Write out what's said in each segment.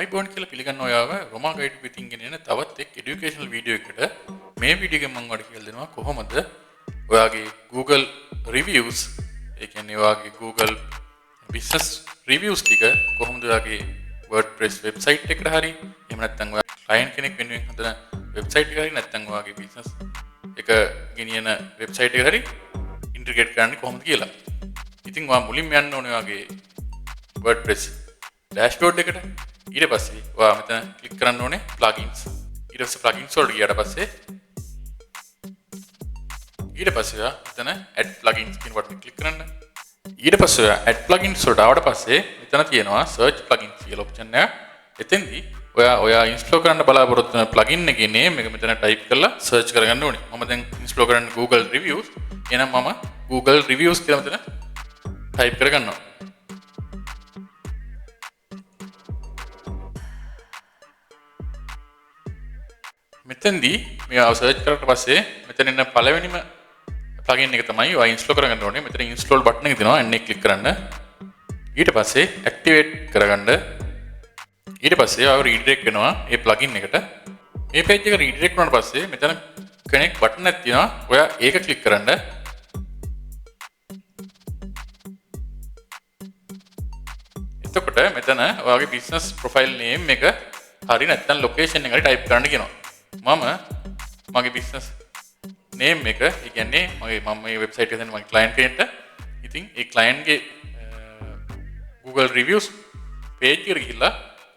iPhone කියලා පිළිගන්න ඔයාව Roma Guide Within ගෙන තවත් එක් educational video එකකට මේ වීඩියෝ එකෙන් මම ඔයාලට කියලා දෙනවා කොහොමද ඔයාගේ Google reviews ඒ කියන්නේ ඔයාගේ Google business reviews ටික කොහොමද ඔයාගේ WordPress website එකට හරි එහෙම නැත්නම් ඔයා client කෙනෙක් වෙනුවෙන් හදන website එක හරි නැත්නම් ඔයාගේ business එක ගෙනියන website එක හරි integrate කරන්නේ කොහොමද කියලා. ඉතින් ඔයා මුලින්ම යන්න ඕනේ ඔයාගේ WordPress dashboard එකට. ඊට පස්සේ ඔයා මෙතන ක්ලික් කරන්න ඕනේ plugins. ඊට පස්සේ plugins වලට ගියාට පස්සේ ඔයා මෙතන add plugins කියන බටන් ක්ලික් කරන්න. ඊට පස්සේ ඔයා add plugins වලට ආවට පස්සේ මෙතන තියෙනවා search plugins කියලා option එක. එතෙන්දී ඔයා install කරන්න බලාපොරොත්තු වෙන plugin එකේ name එක මෙතන type කරලා search කරගන්න ඕනේ. මම දැන් install කරන්නේ Google reviews. එහෙනම් මම Google reviews කියලා මෙතන type කරගන්නවා. මෙතෙන්දී මේ සර්ච් කරලා පස්සේ මෙතන ඉන්න පළවෙනිම plugin එක තමයි ඔයා install කරගන්න ඕනේ. මෙතන install button එක තියෙනවා. එන්නේ click කරන්න. ඊට පස්සේ activate කරගන්න. ඊට පස්සේ ඔයා redirect වෙනවා මේ plugin එකට. මේ page එක redirect වුණාට පස්සේ මෙතන connect button එකක් තියෙනවා. ඔයා ඒක click කරන්න. එතකොට මෙතන ඔයාගේ business profile name එක හරි නැත්නම් location එක හරි type කරන්න කියනවා. මගේ business name එක ඒ කියන්නේ මම මේ website එක දෙන මගේ client කෙනෙක්ට ඉතින් ඒ client ගේ Google reviews page එකට ගිහිල්ලා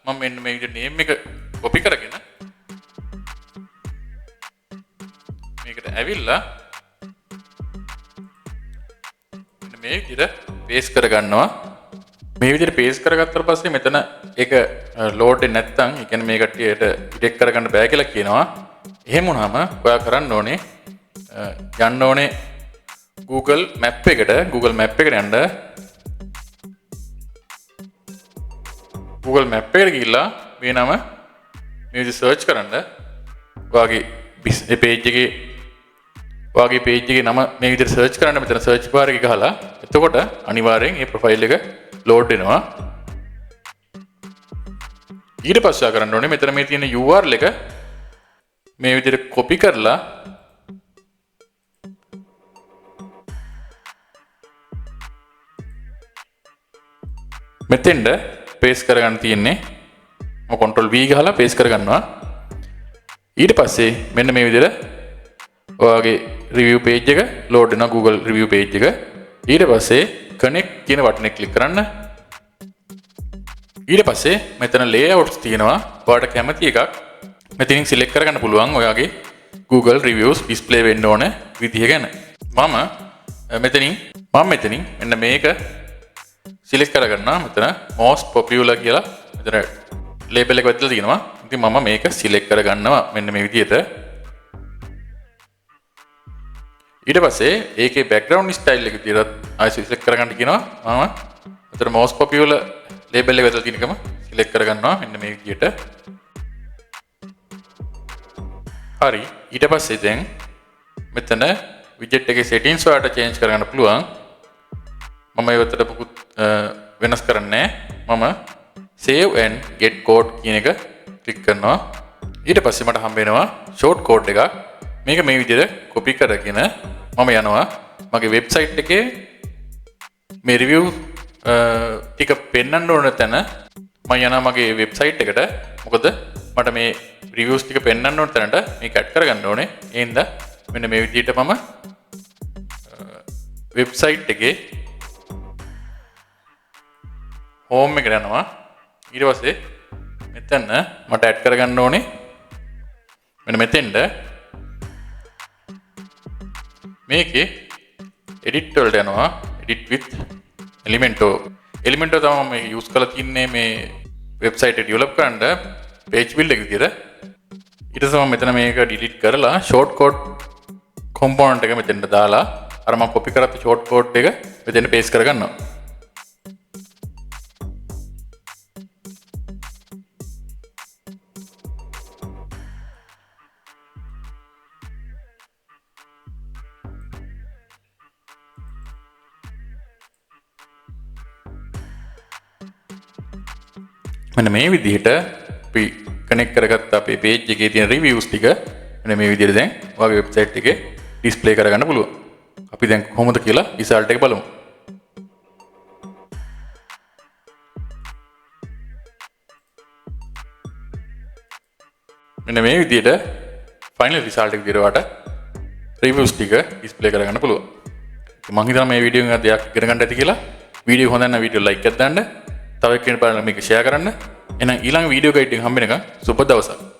මම මෙන්න මේ විදිහට name එක copy කරගෙන මේකට ඇවිල්ලා මෙන්න මේ විදිහට paste කරගන්නවා. මේ විදිහට paste කරගත්තාට පස්සේ මෙතන ඒක load වෙන්නේ නැත්නම් ඒ කියන්නේ මේ කට්ටියට detect කරගන්න බෑ කියලා කියනවා. එහෙම වුණාම ඔයා කරන්න ඕනේ යන්න ඕනේ Google Map එකට යන්න Google Map එකට ගිහිල්ලා මේ නම මේ විදිහට search කරන්න. ඔයාගේ page එකේ නම මේ විදිහට search කරන්න. මෙතන search bar එක ගහලා එතකොට අනිවාර්යෙන් මේ profile එක load වෙනවා. ඊට පස්සේ කරන්න ඕනේ මෙතන මේ තියෙන URL එක මේ විදිහට copy කරලා මෙතෙන්ද paste කරගන්න තියෙන්නේ. මම control V ගහලා paste කරගන්නවා. ඊට පස්සේ මෙන්න මේ විදිහට ඔයාගේ review page එක load වෙනවා Google review page එක. ඊට පස්සේ connect කියන බටන් එක click කරන්න. ඊට පස්සේ මෙතන layouts තියෙනවා. ඔයාලට කැමති එකක් මෙතනින් select කරගන්න පුළුවන් ඔයාගේ Google reviews display වෙන්න ඕන විදිහ ගැන. මම මෙතනින් මෙන්න මේක select කරගන්නවා. මෙතන most popular කියලා මෙතන label එක වැදලා තියෙනවා. ඉතින් මම මේක select කරගන්නවා මෙන්න මේ විදිහට. ඊට පස්සේ ඒකේ background style එක විදිහට ආයෙ select කරගන්න කියනවා. මම මෙතන most popular label එක වැදලා තියෙනකම select කරගන්නවා මෙන්න මේ විදිහට. හරි. ඊට පස්සේ දැන් මෙතන widget එකේ settings වලට change කරගන්න පුළුවන්. මම ඒකට පුකුත් වෙනස් කරන්නේ මම save and get code කියන එක click කරනවා. ඊට පස්සේ මට හම්බ වෙනවා short code එකක්. මේක මේ විදිහට copy කරගෙන මම යනවා මගේ website එකේ මේ review ටික පෙන්වන්න ඕන තැන මම යනවා මගේ website එකට. මොකද මට මේ reviews ටික පෙන්වන්න ඕන තැනට මේක add කරගන්න ඕනේ. ඒ හින්දා මෙන්න මේ විදිහට මම website එකේ home එකට යනවා. ඊට පස්සේ මෙතන මට add කරගන්න ඕනේ මෙන්න මෙතෙන්ද මේකේ edit වලට යනවා. edit with Elementor තමයි මම use කරලා තින්නේ මේ website එක develop කරන්න page build එක විදිහට. ඊට පස්සේ මම මෙතන මේක delete කරලා short code component එක මෙතෙන්ට දාලා අර මම copy කරගත්ත short code එක මෙතෙන්ට paste කරගන්නවා. මෙන්න මේ විදිහට අපි කනෙක්ට් කරගත්ත අපේ page එකේ තියෙන reviews ටික මෙන්න මේ විදිහට දැන් ඔයාගේ website එකේ display කරගන්න පුළුවන්. අපි දැන් කොහොමද කියලා result එක බලමු. මෙන්න මේ විදිහට final result එක විදිහට ඔයාලට reviews ටික display කරගන්න පුළුවන්. මම හිතනවා මේ වීඩියෝ එක දෙයක් ඉගෙන ගන්න ඇති කියලා. වීඩියෝ හොඳ නම් වීඩියෝ like එකක් දාන්න. තව එක්කෙනෙක් බලන්න මේක share කරන්න. එහෙනම් ඊළඟ වීඩියෝ ගයිඩ් එක හම්බ වෙනකන් සුබ දවසක්.